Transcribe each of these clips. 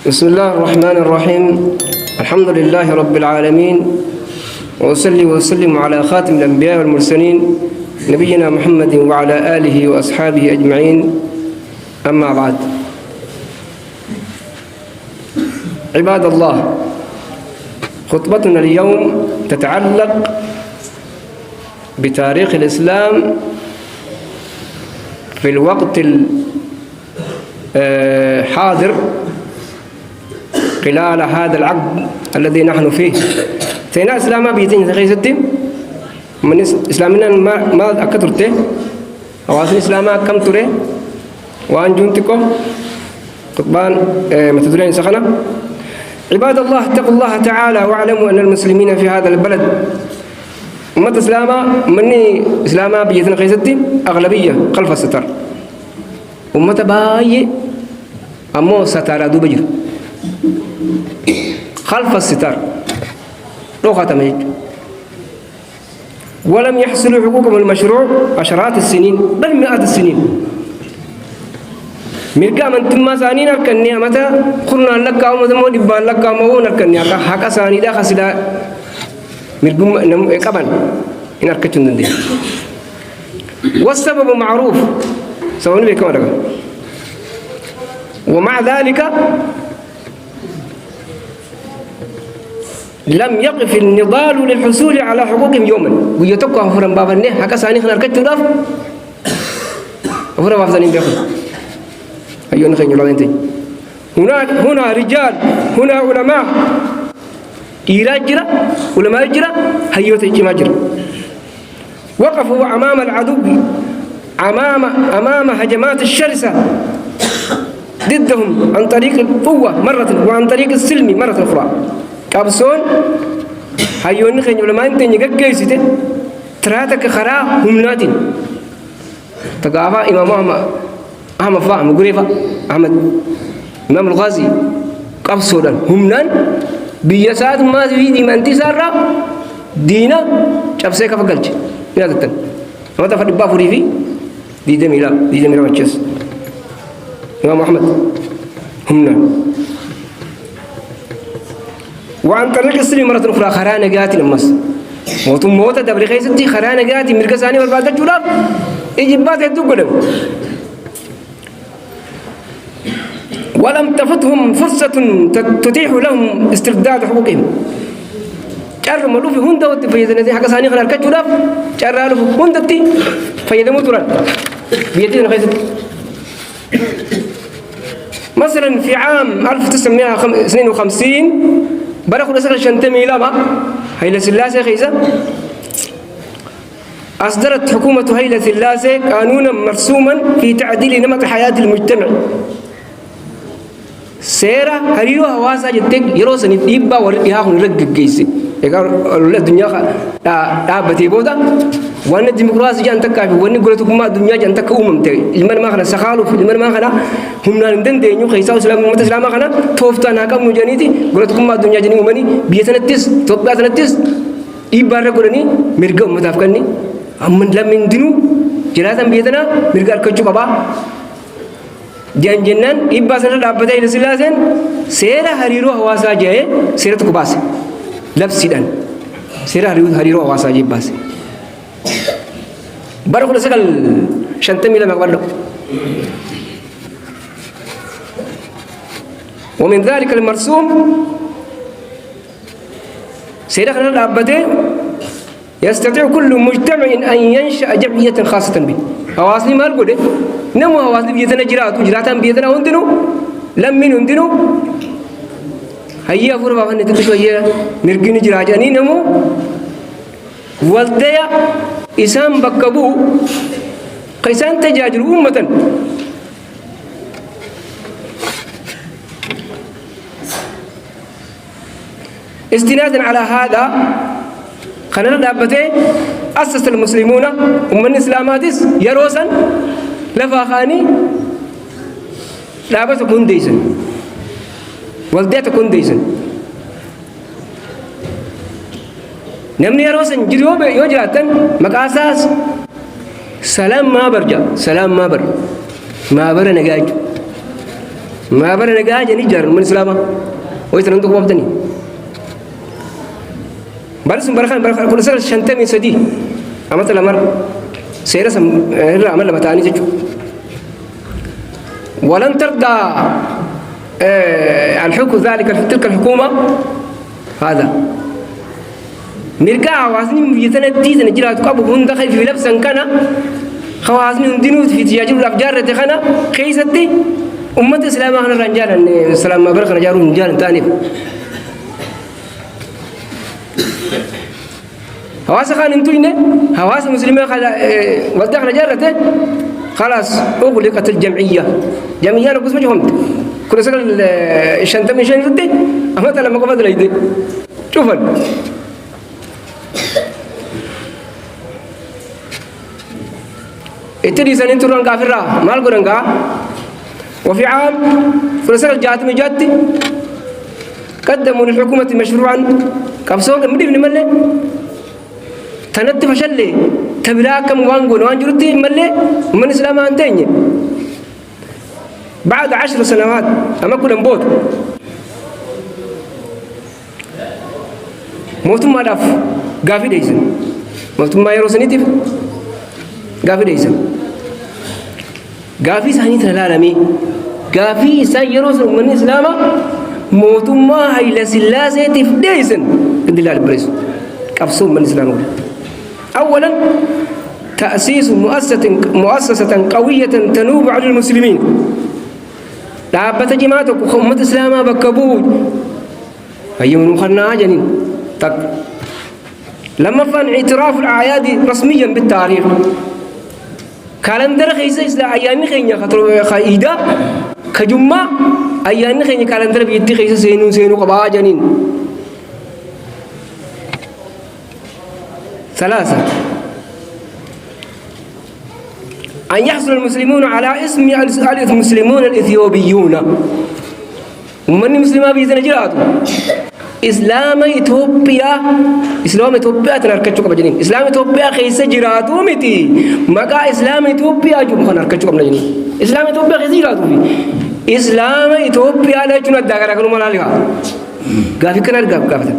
بسم الله الرحمن الرحيم. الحمد لله رب العالمين، وأصلي وأسلم على خاتم الأنبياء والمرسلين نبينا محمد وعلى آله وأصحابه أجمعين. أما بعد، عباد الله، خطبتنا اليوم تتعلق بتاريخ الإسلام في الوقت الحاضر خلال هذا العقد الذي نحن فيه. تينا إسلاما بيتين تخيستي من إسلامنا ما أكترته أواصل إسلاما كم تري وأن جنتكم قطبان متدرين سخنا. عباد الله، اتقوا الله تعالى واعلموا أن المسلمين في هذا البلد أمة إسلاما مني إسلاما بيتين خيستي أغلبية خلف الستار. أمة باي أمو ستار دوبجر خلف الستار لو ختمت، ولم يحصلوا حقوقهم المشروع عشرات السنين بل مئات السنين. مرقا من ثم سانين الكنيا متى قلنا لك أو مدمو دبان لك أو مو الكنيا حق ساني دا خسلا مرقم كمان إن أركتشون دي. والسبب معروف سوون بكم رجع. ومع ذلك لم يقف النضال للحصول على حقوقهم يوما. ويتوقع فرن باب النه حق ساني خنا أركتشون داف فرن باب ساني بياخد. أيوة نخين يلا هنا رجال، هنا علماء إيراجرا علماء جرا هيوت إجماجرا وقفوا أمام العدو أمام هجمات الشرسة ضدهم عن طريق القوة مرة وعن طريق السلم مرة أخرى. كابسون هيون نخين علماء تني كجيسته تراتك خرا هم نادين تقافا إمام أحمد فاهم غريفة أحمد إمام الغازي قبصودان همنان بيسات ما في دي منتي سارة دينا شاب سيكا فقلت يا تتن ما تفرد بافوري في دي دميلا ماتشس إمام أحمد همنان. وعن طريق السلم مرة أخرى خرانا جاتي لمس وتم موت دبر خيستي خرانا جاتي مركزاني والبعد الجولاب إجبات يدو قدم. ولم تفتهم فرصة تتيح لهم استرداد حقوقهم. جار ملوف هندا وتفيدنا دي حاجة ثانية خلال كجولا جار ملوف هندا تي فيدمو تران بيدين خيست. مثلا في عام 1952 برخو نسخ الشنتمي لما هيلة سلاسة خيزة أصدرت حكومة هيلة سلاسة قانونا مرسوما في تعديل نمط حياة المجتمع. سيرة هريرو هواسا جتك يروسني إبا ورقها هون رجع جيسي. إذا الدنيا بتي بودا وان الديمقراطية جان تكافي وان قلتكم ما الدنيا جان تكوم تي المن ما خنا سخالو في المن ما خنا هم نندن دينيو خيساو سلام متسلام ما خنا توفتنا كم نجانيتي قلتكم ما الدنيا جاني ومني بيتنتس توبات نتس إبا رجولني مرجع متفقني أمن لمن دينو جلاتهم بيتنا مرجع كجوا بابا جنجنان إبا سنة لابد إلى سلاسن سيرة هريرو هواسا جاي سيرة تكباس لبسيدان سيرة هريرو هواسا جاي باس بارك سكال شنتمي لما قبله. ومن ذلك المرسوم سيرة خلال لابد يستطيع كل مجتمع أن ينشأ جمعية خاصة به. هواسني ما القول نمو هواسني بيتنا جراتان بيتنا هندنو لمن هندنو هيا فور بابا نتكلم هيا مرجين جراجاني نمو والديا إسام بكبو قيسان تجاجر أمة استنادا على هذا خلنا دابته أسس المسلمون ومن إسلاماتس يروسا لفاخاني لابد تكون ديسن والدية تكون ديسن نمني يروسا جريوب يوجراتن مقاساس سلام ما برجع سلام ما بر نجاج ما برنا جاجا نجار من إسلامه ويترندو وابدني برسم برخان كل سنة شنتة من سدي أما تلا مر سيرة هلا عمل لما تاني تجو ولن ترضى الحكم ذلك تلك الحكومة هذا نرجع وازني يتندي نجرا تقابل هون دخل في لبس كان خوازني ندينو في تجاجب الأفجار تخنا خيستي أمة الإسلام أنا رجال السلام ما برخنا جارون رجال تاني هواس خان انتوينه هواس مسلمين خلا ودخل جارته خلاص أغلقت الجمعية جمعية نقص مجهومت كل سنة الشنطة من شنطتي أما تلا ما قبض ليدي شوفن اتري سنين تران كافرة مال قرنقا وفي عام فرسل جات مجاتي قدموا للحكومة مشروعا كبسوق مدي من ملة تندي فشل تبلاكم وانقول وانجرتي ملة من الإسلام أنتيني بعد 10 سنوات أما كل نبوت موتم ما داف قافي ديسن موتم ما يروسني تيف قافي ديسن قافي ساني تلالمي قافي سان يروسن من الإسلام موتم ما هاي لسلاسة تيف ديسن كدلال بريس كفصوم من الإسلام أولا تأسيس مؤسسة قوية تنوب على المسلمين لا بتجمعتك أمة الإسلام بكبوج أيهم مخنا جنين تك لما فان اعتراف الأعياد رسميا بالتاريخ كالندر خيسة إسلا أيام خينيا خطر خايدا كجمع أيام خينيا كالندر بيدي خيسة سينو قبا جنين ثلاثة أن يحصل المسلمون على اسم المسلمون الإثيوبيون ومن مسلمة بيزن جراتو إسلام إثيوبيا تنركشوا كبجنين إسلام إثيوبيا خيسة جراتو متي مكا إسلام إثيوبيا جو مخنا نركشوا كبجنين إسلام إثيوبيا خيسة جراتو في إسلام إثيوبيا لا يجونا دعارا كانوا مالها قافي كنار قافة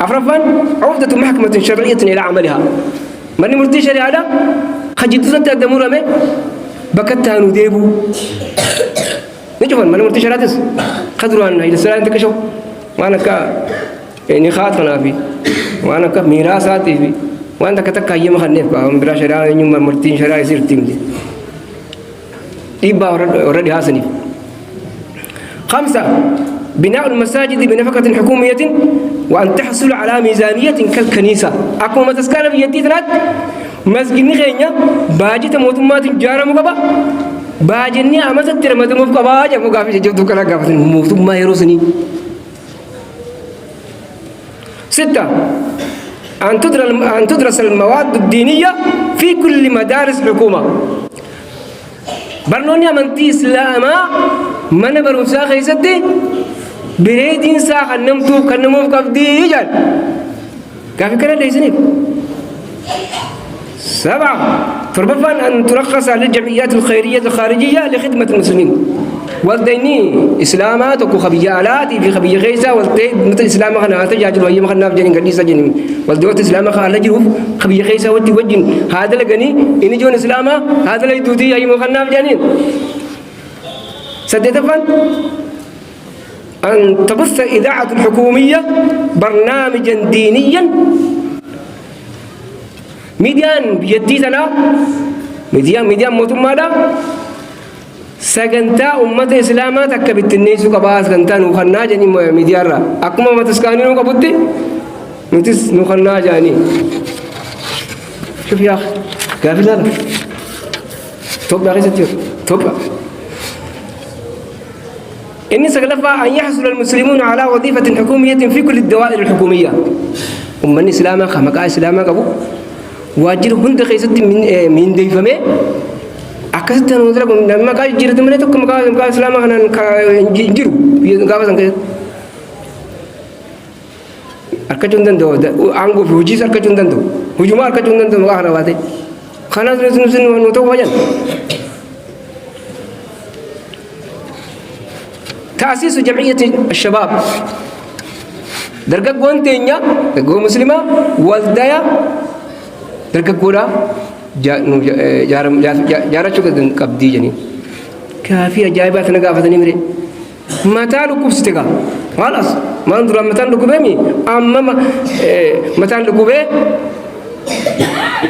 أفرفان عودة محكمة شرعية إلى عملها من مرتي شريعة خجيتو تقدموا رمي بكتها نديبو نجوان من مرتي شريعة خذوا عنا إذا سلام تكشوا وأنا كا يعني خاطرنا في وأنا كا ميراثاتي في وأنا كتك أيام خنيف كا مبرا شريعة يوم مرتي شريعة يصير تيمدي إبا ورد حسني 5 بناء المساجد بنفقة حكومية وأن تحصل على ميزانية كالكنيسة أكو ما تسكن في يدي ثلاث مسجد نخينيا باجي تموتمات جارا مقبا باجني أما ستر مدمو قبا جا مقابل جدو كلا قابل موتم ما يروسني 6 أن تدرس المواد الدينية في كل مدارس الحكومة برنونيا منتي إسلاما من بروسا خيستي بريدين سا خنمتو خنمو قبدي جان كافي كنا ليسني 7 فربما أن ترخص للجمعيات الخيرية الخارجية لخدمة المسلمين والديني إسلامات وكو خبيالات في خبي غيزة والدين مثل إسلام خنا تجاجل ويا مخنا بجنين قديسة جنين والدوت إسلام خنا لجروف خبي غيزة ودي وجن هذا لجني إني جون إسلام هذا لا يدودي أي مخنا بجنين سدتفن أن تبث إذاعة الحكومية برنامجا دينيا ميديان بيديتنا ميديان موتم ماذا سجنتا أمة إسلامة تكبت الناس كباس سجنتا نخنا جاني ميديارا أكما ما تسكاني نكبتي نتس نخنا جاني شوف يا أخي قافل هذا توب يا أخي ستير توب إني سقلفا أن يحصل المسلمون على وظيفة حكومية في كل الدوائر الحكومية أمة إسلامة خمكا إسلامة كبو واجر هند خيست من ديفمه أكثر نودرا لما قال جرت منه تك مكا إسلام خنا جرو يقابل سانك أركجوندن دو أنغو فوجي أركجوندن دو هجوم أركجوندن دو مكا خنا واته خنا نوتو وجن تأسيس جمعية الشباب درجة قوان تينيا درجة مسلمة والدايا درجة قولا جارة شو كذا كبدي جنين كافي أجايبات نقافتني مري متى لكوب ستكا خلاص ما ندرى متى لكوبه مي أما متى لكوبه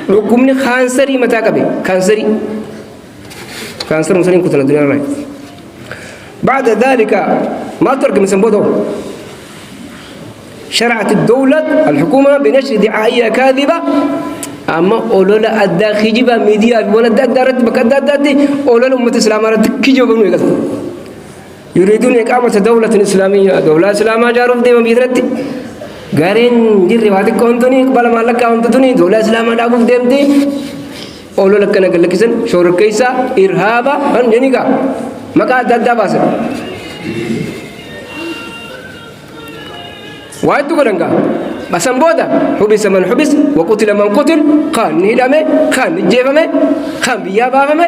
لكومني خانسري متى كبي خانسري مسلم كتنا الدنيا راي بعد ذلك ما ترك من سنبوته شرعت الدولة الحكومة بنشر دعائية كاذبة أما أولولا أدى خجبة ميديا ولا دارت بكداداتي أولولا أمة الإسلام رد كجبة بنو يقصد يريدون إقامة دولة إسلامية دولة إسلامية جارف دي مبيدرتي غارين جري واتي كونتوني قبل ما لك كونتوني دولة إسلامية دابوك ديمتي أولولا كنا قال لك إذن شور كيسا إرهابا هن جنيكا مكا دادا باسر وايد تقولنكا بس أمبودا حبس من حبس وقتل من قتل خان نيلامه خان نجيبمه خان بيابامه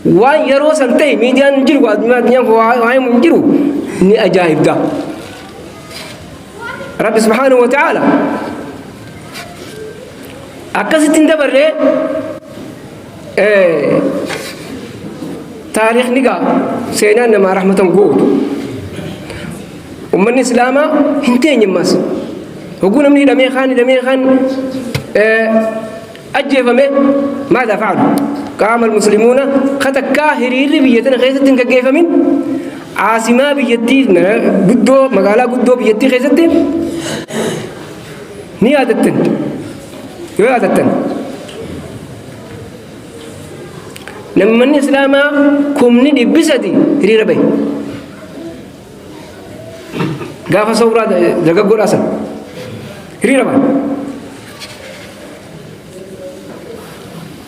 وان يرو سنتي ميديان جيرو ميديان واي من جيرو ني أجايب دا رب سبحانه وتعالى أكاسي تندبر ليه تاريخ نيجا سينا نما رحمة قوت ومن الإسلام هنتين يماس وقول مني لمي خان أجيبه ماذا فعلوا قام المسلمون خطا كاهرين بيتنا خيزتين كيف من عاصمة بيتي قدو مقالة قدو بيتي خيزتين نيادتين لما الإسلام كمني دبسدي هريرة بي قافا صورة دقا قول أسل هريرة بي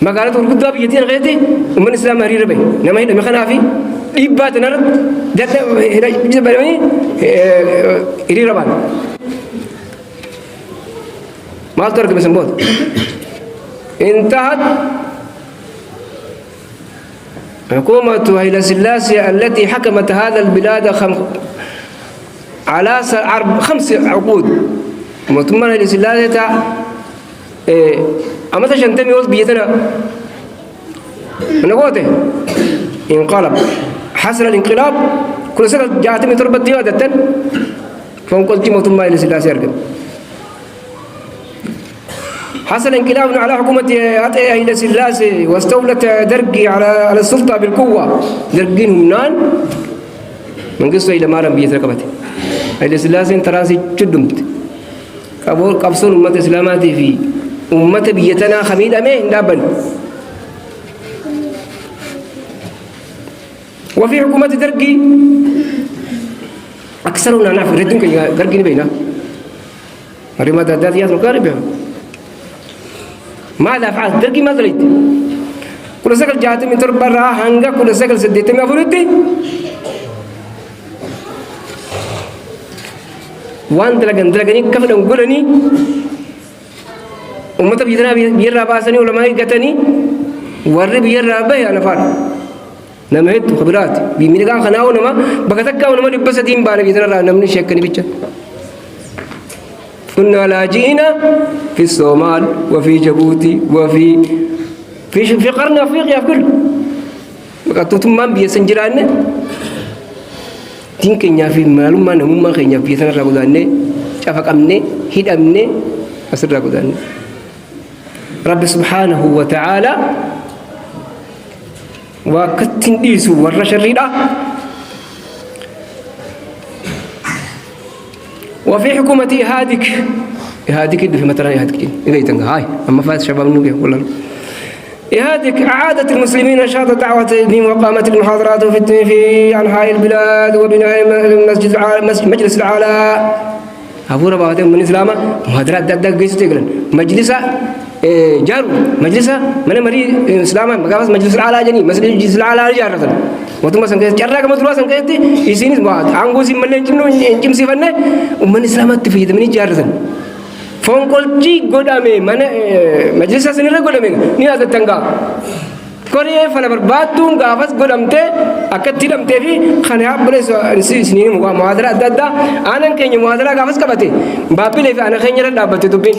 ما قالت ورقود باب يتين غيتي ومن الإسلام هريرة بي نما هيدا مخنا في إبات نرد داتا هنا بجد بلوني هريرة بي ما ترك بسم بود انتهت حكومة هيلا سلاسي التي حكمت هذا البلاد على 5 عقود ثم هيلا سلاسي أما تشنتمي وز بيتنا أنا قوته انقلب حصل الانقلاب كل سنة جاءت من تربة ديوادة فانقل جمع ثم هيلا سلاسي أرقم حصل انقلاب على حكومة هيلا سلاسي واستولت درقي على السلطة بالقوة درقين هنان من قصة إلى مارم بيت ركبتي هيلا سلاسي تراسي جدمت قبصون أمة إسلاماتي في أمة بيتنا خميل أمين دابن وفي حكومة درقي أكثرنا نعرف ردون كي درقي بينا رمى داديات مقاربة ماذا فعلت درقي ماذا ريت كل سكل جاءت من تربة راح هنگا كل سكل سديت ما فردي وان دلقني كفن نقولني أمة بيتنا بيرا باسني علماء قتني ورّي بيرا به أنا فار نمهد خبرات بيمينكان خناو نما بكتكا ونما لبس دين بار بيتنا را نمني شكني بيتش كنا لاجئين في الصومال وفي جيبوتي وفي في قرن أفريقيا في كل بكتوتم ما بيسنجران تين كنيا في معلوم ما نمو ما كنيا بيتنا را قدانة شافك أمني هيد أمني أسر را قدانة رب سبحانه وتعالى وكتن ديسو والرشريدة وفي حكومة إهادك في مثلا إهادك إذا يتنقى هاي أما فات شباب نوبيا ولا إهادك أعادت المسلمين نشاط دعوة الدين وقامت المحاضرات في أنحاء البلاد وبناء مجلس العالى أبو رباطين من الإسلام محاضرات دقدق قيسو تقلن مجلسة جارو مجلسة من مري إسلام مقابس مجلس العالى جني مجلس العالى جارة وتم سنكت جارة كم تروح سنكت يسيني بعد عنقوسي من الجنو إنجم سيفنا ومن الإسلام تفيد مني جارة فون كل شيء قدامي من مجلس سنير قدامي نيا تتنقى كوريا فلا بربادون قافز قلمته أكتر لمته في خناق بريس سنين معادلة دادا أنا كني معادلة قافز كبته بابي ليه أنا خير لا بتدوبين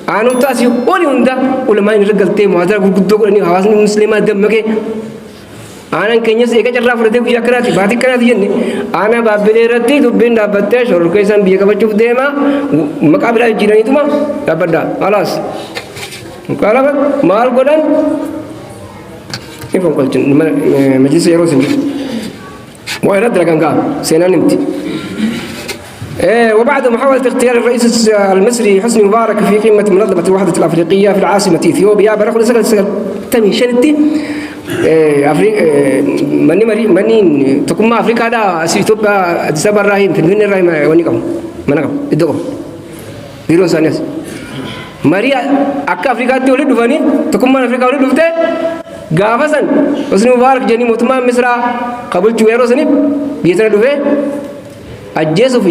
أنا تاسي أولي هندا ولا ما ينرجع تي معادلة قدو قلني حواس مسلمات دمك أنا كني سيكا جرّا فرده ويا كراتي بعدي كراتي جنّي أنا بابي ليه رتي دوبين لا بتة شور كيسان بيا كبر شوف ديما مقابل جيراني توما لا بدا خلاص كلام مال قدان كيف نقول مجلس يروسني ويرد لكنكا سينا نمتي وبعد محاولة اختيار الرئيس المصري حسني مبارك في قمة منظمة الوحدة الأفريقية في العاصمة إثيوبيا برغم سكل تمي شنتي ماني تكون ما أفريقيا هذا إثيوبيا تسبب الرهيم في الدنيا الرهيم ونيكم منكم إدوكم بيروس الناس ماريا أكا أفريقيا تولد دفاني تكون ما أفريقيا تولد دفته غافسن حسني مبارك جاني مطمئن مصر قبل جويرو سني بيتنا دفه أجهزه في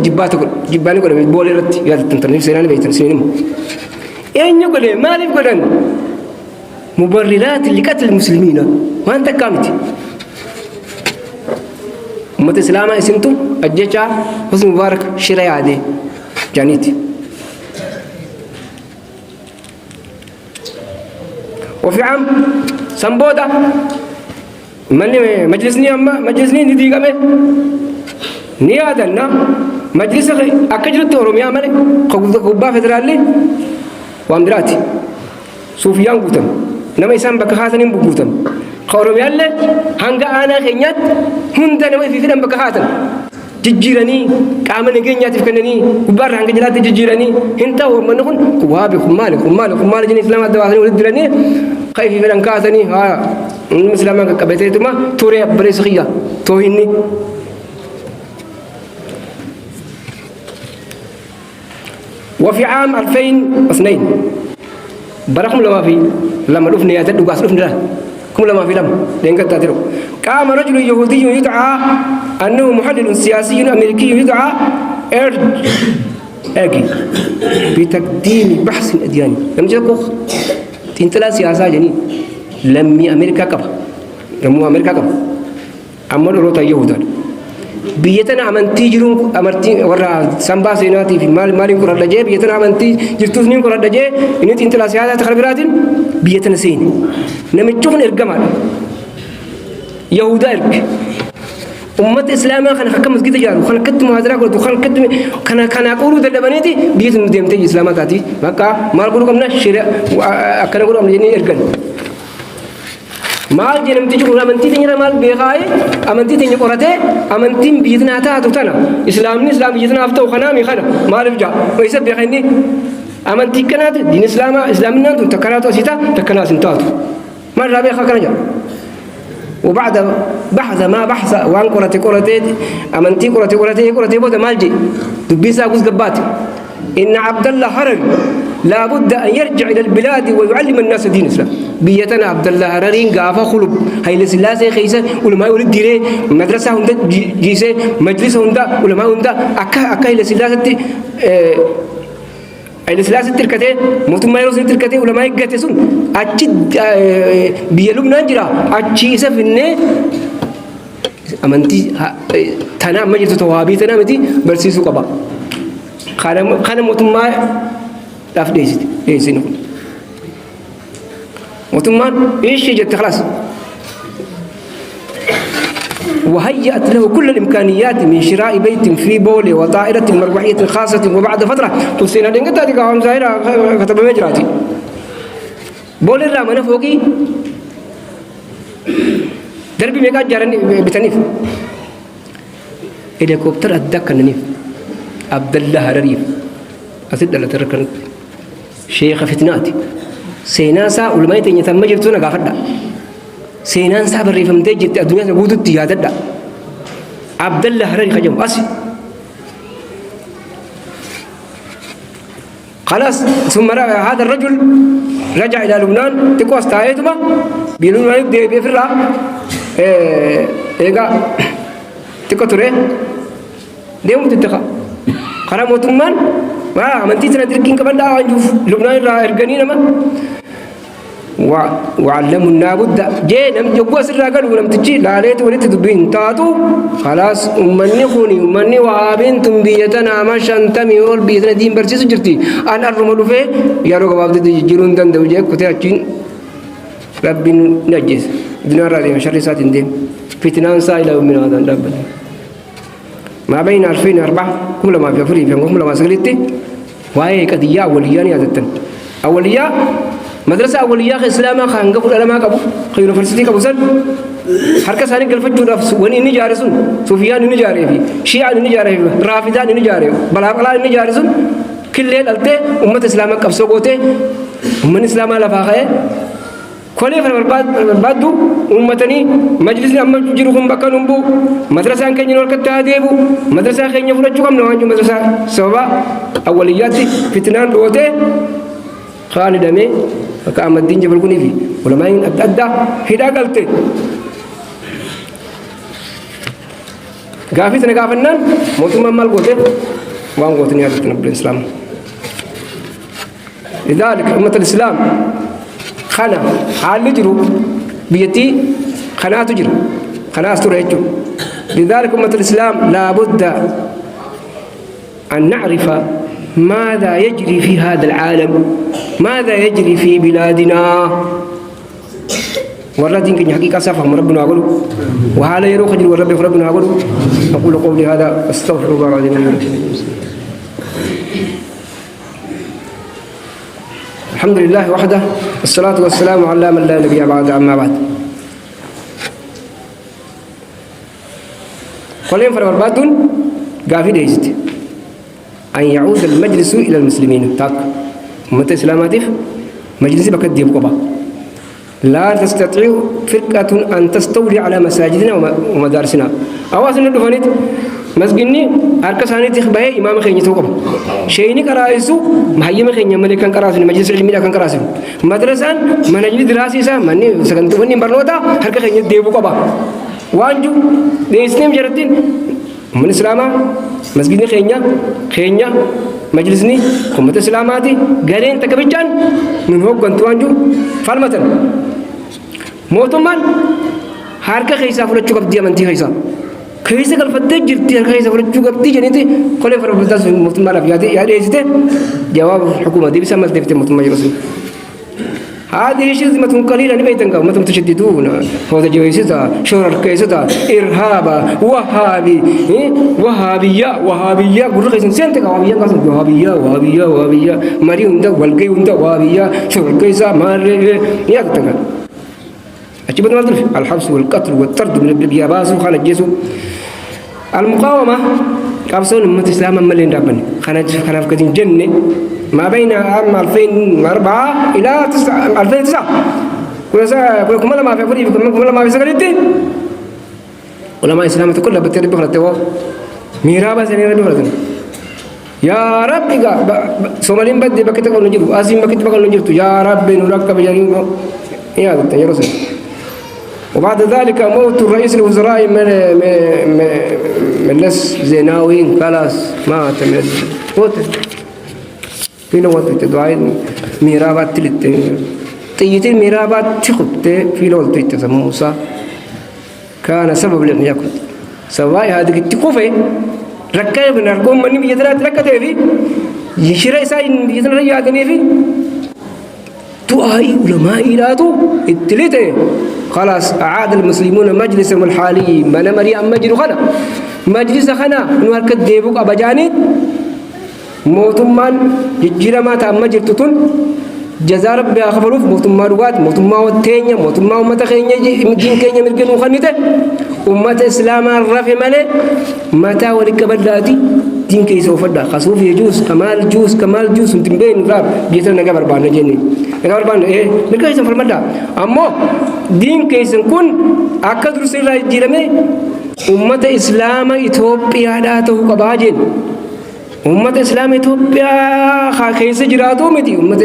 جباني كله بولي رت يا تنتظر سنين بيتنا سنين إيه كله ما لي كلن مبررات لقتل المسلمين وأنت كامتي أمة الإسلام اسمتم أجهزة حسني مبارك شراء عادي جانيتي وفي عام سامبودا من مجلسني ندي كمه نيادنا مجلس أكجرت أوروميا ماله قبضة فدرالي وامدراتي سوفيان قوتم نما يسام بكهاتن بقوتم أوروميا له هنگا أنا خينيات هندا نما في فيلم بكهاتن جيراني كامن نجينيات فكنني وبار هنگا جلات جيراني هنتا ومنكون كوابي خمال جني إسلام الدواسني ولدراني كيف في فيلم كاتني ها المسلمان كبتيتما توري بريسخيا توهيني وفي عام 2002 برقم لما في لما لفني يا تدو قاس لفني كم لما في لم لينك تدرو قام رجل يهودي يدعى أنه محلل سياسي أمريكي يدعى أجي بتقديم بحث أدياني لم يجدك تنتلا سياسة جني لمي أمريكا كب لمو أمريكا كب أمر روتا يهودا بيتنا أمنتي جرون أمرتي ورا سامبا سيناتي في مال كورا لجيه بيتنا أمنتي جرتوزنين كورا لجيه إني تنتلا سياسة تخربراتين بيتنا سين نمتشون إرجمال يهودا إرج أمة الإسلام خنا حكم مسجد جارو خنا كتم هذا قلت خنا كتم خنا أقوله ده بنيتي بيتنا ديمتي الإسلام تاتي مكا مال قولوا كمنا شراء أكنا قولوا أمجني إرجن مال جنم تجوا أمنتي تنير مال بيخاي أمنتي تنير قرته أمنتي بيتنا تا تطنا إسلام بيتنا أفتو خنا ميخنا ما رجع ويسب بيخني أمنتي كنات دين إسلامنا تكنات وسيتا تكنات سنتات ما رابع خكنا وبعد بحث ما بحث وان قرتي أمنتي قرتي بود مالجي دبيسا جوز قبات إن عبد الله هرري لا بد أن يرجع إلى البلاد ويعلم الناس دين الإسلام بيتنا عبد الله هرري قافا خلب هاي لسلاسة خيسة ولما يولد ديره مدرسة هندا جيسة مجلس هندا ولما هندا أكا لسلاسة السلاسة تركته موتم ما يروسون تركته ولا ما يقتسون أشيد بيلوم نانجرا أشيسة فينه أمانتي ثنا ما جرت توابي ثنا متي برسيسو كبا خانم موتم ما تفديس إيشينو موتم ما إيش جت خلاص وهيأت له كل الإمكانيات من شراء بيت في بولة وطائرة مروحية خاصة وبعد فترة تلسينا دينك تاتي قام زاهرة كتب مجراتي بولة لا من فوقي دربي ميقات جارني بتنيف هليكوبتر أدك النيف عبد الله هرريف أسد الله تركن شيخ فتناتي سيناسا ولما يتني ثم جرتونا قافدا سينان صابر ريفم تجت الدنيا تقول تيادة عبد الله هرري خجم أسي خلاص ثم هذا الرجل رجع إلى لبنان تقوى استعيتما بيلون يبدأ بيفرع إيجا تكتره ديم تتخا خرام وتمان ما من تيجي ندركين كمان لا أنجوف لبنان را إرجاني نما وعلمنا بد جينا جوا سر قال ولم تجي لا ليت ولت تبين تاتو خلاص أمني خوني أمني وابين تنبيتنا ما شنتمي أول بيتنا دين برسيس جرتي أنا الرمل في يا رب عبد جيرون دن دوجة كتير أجين رب نجس دنا رادي شر سات دين فتنان سائل من هذا رب ما بين 2004 كل ما في فريق كل ما سجلتي وهي قضية أولياني عادة أولياء مدرسة أولياء إسلام خانق كل علماء كبو خير فرسيتي كبو سن حركة ساني قلفة جورا وني إني جارسون سفيان إني جاري في شيعة إني جاري في رافضان إني جاري بلا بلا إني جارسون كل ليل ألتة أمة إسلام كبسو قوته أمة إسلام على فاخه كل فربادو أمتني مجلس أمة جروهم بكانهم بو مدرسة كني نور كتاديبو مدرسة كني فرجوكم نوانجو مدرسة سوا أوليات فتنان روته خالد دمي فكام الدين جبل كوني في ولما ين أبدا هدا قلته قافي تنقافنن موتو ممال قوته وان قوتني هذا تنبل الإسلام لذلك أمة الإسلام خنا حال جرو بيتي خنا تجرو خنا استريجو لذلك أمة الإسلام لابد أن نعرف ماذا يجري في هذا العالم ماذا يجري في بلادنا والردين كن حقيقة سفهم ربنا أقوله وهذا يروح جل ربنا أقوله أقول قولي هذا أستغفر الله العظيم الحمد لله وحده والصلاة والسلام على من لا نبي بعد أما بعد قولين فربادون قافي ديست أن يعود المجلس إلى المسلمين تاك متى إسلاماتيف مجلسي بكدي بقبا لا تستطيع فرقة أن تستولي على مساجدنا ومدارسنا أواسن الدفانيت مسجني أركساني تخبأ إمام خيني توقف شيني كراسو مهيم خيني ملك كان كراسو مجلس العلمي كان كراسو مدرسة منهج دراسي سا مني سكنتوني برلوتا هرك خيني ديبو كبا وانجو ديسنيم جرتين من الإسلام مسجدني خينيا مجلسني قمة الإسلاماتي قالين تكبجان من هو قنتوانجو فالمتن موتمان هاركا خيسا فلتشو قبدي أمنتي خيسا خيسا قال فتح جرتي خيسا فلتشو قبدي جنيتي كل فربلتاس موتمان أبياتي يعني إيسته جواب الحكومة دي بسامل دفتر موتمان مجلسني هذه شذمة قليلة نبيتنك وما تشددون هذا جويستا شرر كيستا إرهابا وهابية قل رخيصن سنتك وهابية مري وندا والقي وندا وهابية شرر كيسا ماري يا تنك أجيبنا مالدل الحبس والقتل والطرد من البياباس وخان الجيسو المقاومة كابسون أمة الإسلام ملين ربنا خنا كدين جنة ما بين عام 2004 إلى 2009 كل ما في فريق كل ما في سكرتي علماء الإسلام كلها بتربي خلته ميرابا سنيرا بخلته يا رب إذا سومالين بدي بكتة كل نجيبه أزيم بكتة كل نجيبه يا رب نورك بجارين يا رب يا رسول وبعد ذلك موت رئيس الوزراء من لس زيناوين خلاص مات من موت في نوات تدعين ميرابات تلت تيجي ميرابات تخبط في لول تيجي موسى كان سبب لأن يأكل سواء هذا التكوفة ركّا بنركم مني بيجترا ركّا تبي يشرا إسائن بيجترا يأكل في تو أي علماء إلاتو التلته خلاص أعاد المسلمون مجلسهم الحالي من مريم مجلس خنا مجلس خنا نوار كديبوك أبجانيت موتمان جيرما تام جرتون جزاء رب أخبروف موتما روات موتما وتينيا موتما ومتخينيا دين كينيا مرجن وخنيته أمة إسلام الرفع ملء متى ولك بدلاتي دين كيس وفدا خسوف يجوز كمال جوز تنبين راب جيتنا نجبر بان جني نجبر بان نكاي سفر مدا أما دين كيس نكون أكثر رسول جيرمه أمة إسلام إثيوبيا داته كباجين أمة إسلام إثيوبيا خاكيس جراتو متي أمة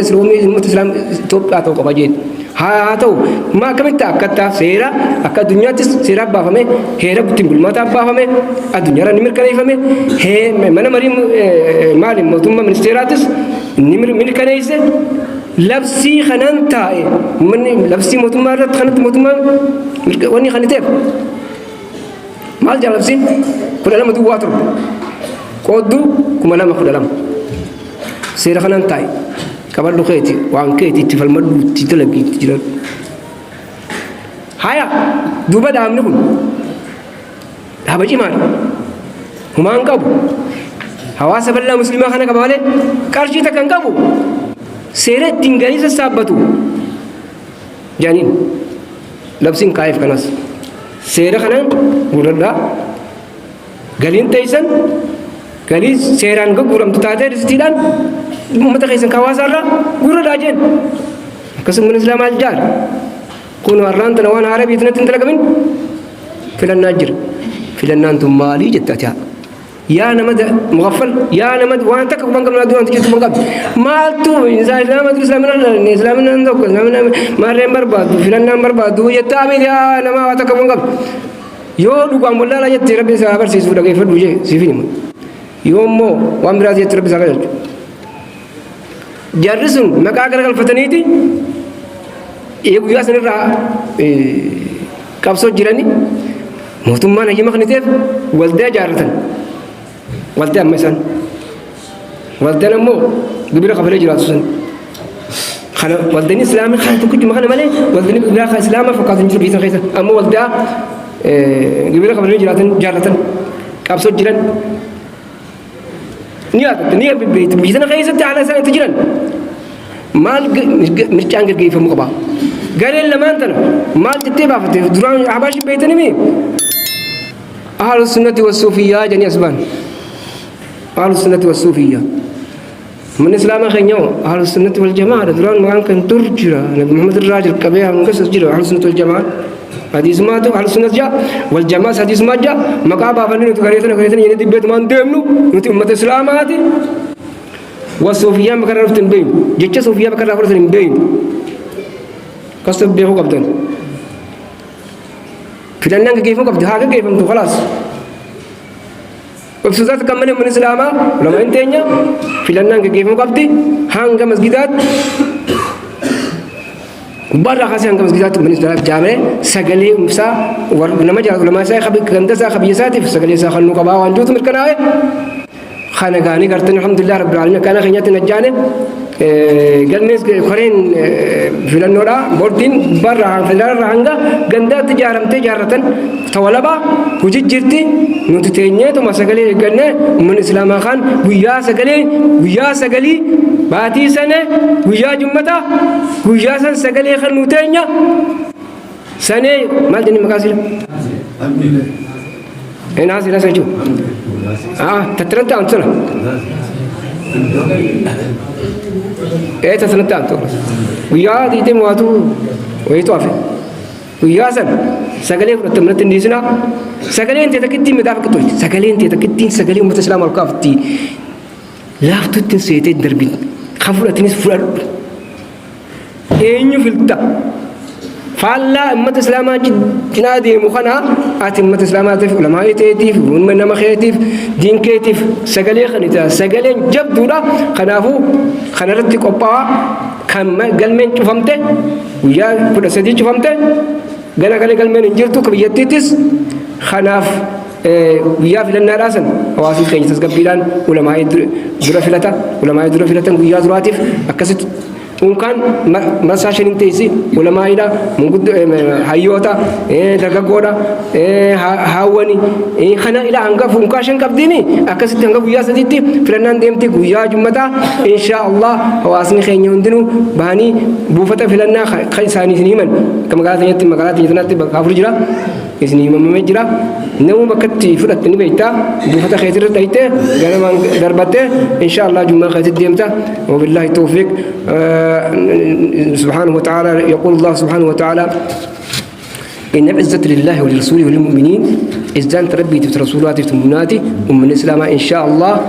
إسلام إثيوبيا تو كباجين هاتو ما كميت أكتا سيرا أكا دنيا تس سيرا بافمه هيرا بتنقل ما تبافمه الدنيا راني مركنيفمه هي من مريم مالي موتوما من سيراتس نمر من كنيسة لبسي خنان تاي من لبسي موتما رت خنت موتما وني خنتيف مال جال لبسي كل لما دو واتر كودو كم لما كل لما سير خنان تاي كبر لقيتي وان كيتي تفل مدو تتلقي تجلل هيا دوبا دام نقول هبجي مال هما انقبوا حواس بلا مسلمة خنا كبالة كارشي تكنقبوا سيرة تنقلي سسابتو جانين لبسين كايف كناس سيرة خنا غوردا قالين تيسن قالي سيران غورم تتاتي رستيدان متخيسن كواسارا غوردا جين قسم من الإسلام الجار كونوا أرلان تنوان عربي تنتلقمين فلان ناجر فلان نانتم مالي جتاتها يا نمد مغفل يا نمد وانت كم بنقم نادو أنت جت بنقم ما تو إنسان إسلام أدرس إسلامنا إسلامنا عندك إسلامنا ما رمبر بعد فلان نمبر بعد هو يتابع يا نما وانت كم بنقم يو دوكام ولا لا يترى بس أبر سيسو لقى يفرد وجه سيفيني يوم مو وامراض يترى بس أقدر جرسون ما كأكل الفتنيتي يقول يا سنرا كابسو جيراني موتوما نجي مخنيتيف ولده جارتن ولده أمسان ولده نمو قبل قبل جراسون خلا ولدني إسلامي خلا تكون جمعنا ملء ولدني قبل خلا إسلامه فقط نجي بيتنا خيسا أما ولده قبل قبل جارتن كابسو جيران نيا بيت بيتنا خيسا على سنة تجيران مال مرجع كيف مقبا قال لما أنت مال تتبع فتح دران عباش بيتني مين أهل السنة والصوفية جني أسبان أهل السنة والصوفية من الإسلام خينيو أهل السنة والجماعة دران ما كان ترجع نبي محمد الراجل كبير من قصص جرا أهل السنة والجماعة حديث ما تو أهل السنة جاء والجماعة حديث ما جاء مكابا فني نتكلم يندي بيت ما ندمنو نتي أمة الإسلام هذه والصوفية مكرر فتن بين جتة صوفية مكرر فتن بين كسب بيهو قبضن فلان كيف قبض هذا كيف أنتو خلاص وبسوزات كمان من الإسلام لما أنتينا فلان كيف قبض هانغ مسجدات برا خاصة هانغ مسجدات من الإسلام جامع سجلي مسا ورنما جاء لما ساي خبي كندا سا خبي ساتي سجلي سا خنو كبا وانجوت مركناه خانة غاني كرتنا الحمد لله رب العالمين كان خيانة نجانة قالناس خرين فلان نورا بورتين برا فلان رهانجا غندا تجارة تولبا وجد جرتي نتتينيه تو مسجلي قلنا من الإسلام خان ويا سجلي باتي سنة ويا جمتا ويا سن سجلي خان نتينيه سنة مال جني مكاسيل أنا هذا سجوا تترنت أنتنا تترنت أنتو ويا ديتي مواتو ويتوافي ويا سن سجلين تمرت النيسنا سجلين تتكتي مدافع كتوي سجلين تتكتين سجلين متسلام الكافتي لا فتن سيتي دربين خفورة تنس فلر إنيو فلتا فالله أمة الإسلام جنادي مخنا أتى أمة الإسلام أتى علماء تيتيف ونمن مخيتيف دين كيتيف سجلي خنيتا سجلين جب دولا خنافو خنرتي كوبا كم قلمين شوفمته ويا كل سدي شوفمته قلنا قلمين إنجلتو كبيتيتس خناف ويا في النار أصلا واسيل كيني تسقبلان علماء درا ويا دراتيف أكست ممكن مساشين تيسي علماء إذا ممكن هايوتا دعاء هاواني خنا إلى عنك فمكاشن كبديني أكست عنك ويا سديتي فلان ديمتي ويا جمتا إن شاء الله واسني خيني عندنا باني بوفتا فلان خيساني سنيمن كم قالت يتناتي بكافر جرا إسني ممجرا نوم بكتي فرتني بيتا بوفتا خيتر تايته جانا دربته إن شاء الله جمعة خيت ديمتا وبالله التوفيق سبحانه وتعالى يقول الله سبحانه وتعالى إن العزة لله ولرسوله وللمؤمنين إزدان تربي ترسولاتي تمناتي ومن الإسلام إن شاء الله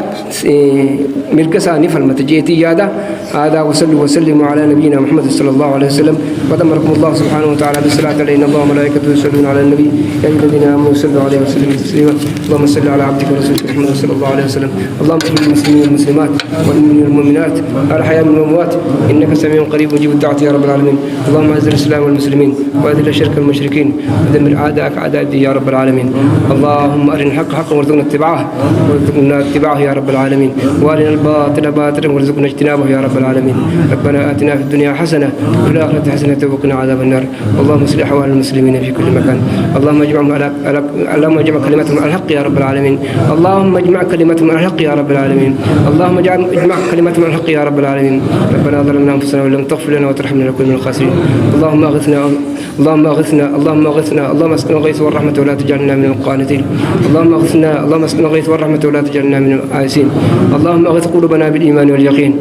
ملكسا نفل متجيتي يادا هذا وصلوا وسلموا على نبينا محمد صلى الله عليه وسلم وأمركم الله سبحانه وتعالى بالصلاة علينا الله وملائكته يصلون على النبي يا أيها الذين آمنوا صلوا عليه وسلموا تسليما اللهم صل على عبدك ورسولك محمد صلى الله عليه وسلم اللهم صل للمسلمين والمسلمات والمؤمنين والمؤمنات الأحياء من الأموات إنك سميع قريب مجيب الدعوة يا رب العالمين اللهم أعز الإسلام والمسلمين وأذل الشرك والمشركين ودمر أعداءك أعداء الدين يا رب العالمين اللهم أرنا الحق حقا وارزقنا اتباعه يا رب العالمين وأرنا الباطل باطلا وارزقنا اجتنابه يا رب العالمين ربنا آتنا في الدنيا حسنة وفي الآخرة حسنة وقنا عذاب النار اللهم اصلح أحوال المسلمين في كل مكان اللهم اجمع كلمتهم على الحق يا رب العالمين اللهم اجمع كلمتهم على الحق يا رب العالمين اللهم اجمع كلمتهم على الحق يا رب العالمين ربنا ظلمنا أنفسنا وإن لم تغفر لنا وترحمنا لنكون من الخاسرين اللهم اغثنا اللهم اسقنا الغيث والرحمة ولا تجعلنا من القانتين اللهم اسقنا الغيث والرحمة ولا تجعلنا من الآيسين اللهم اغث قلوبنا بالإيمان واليقين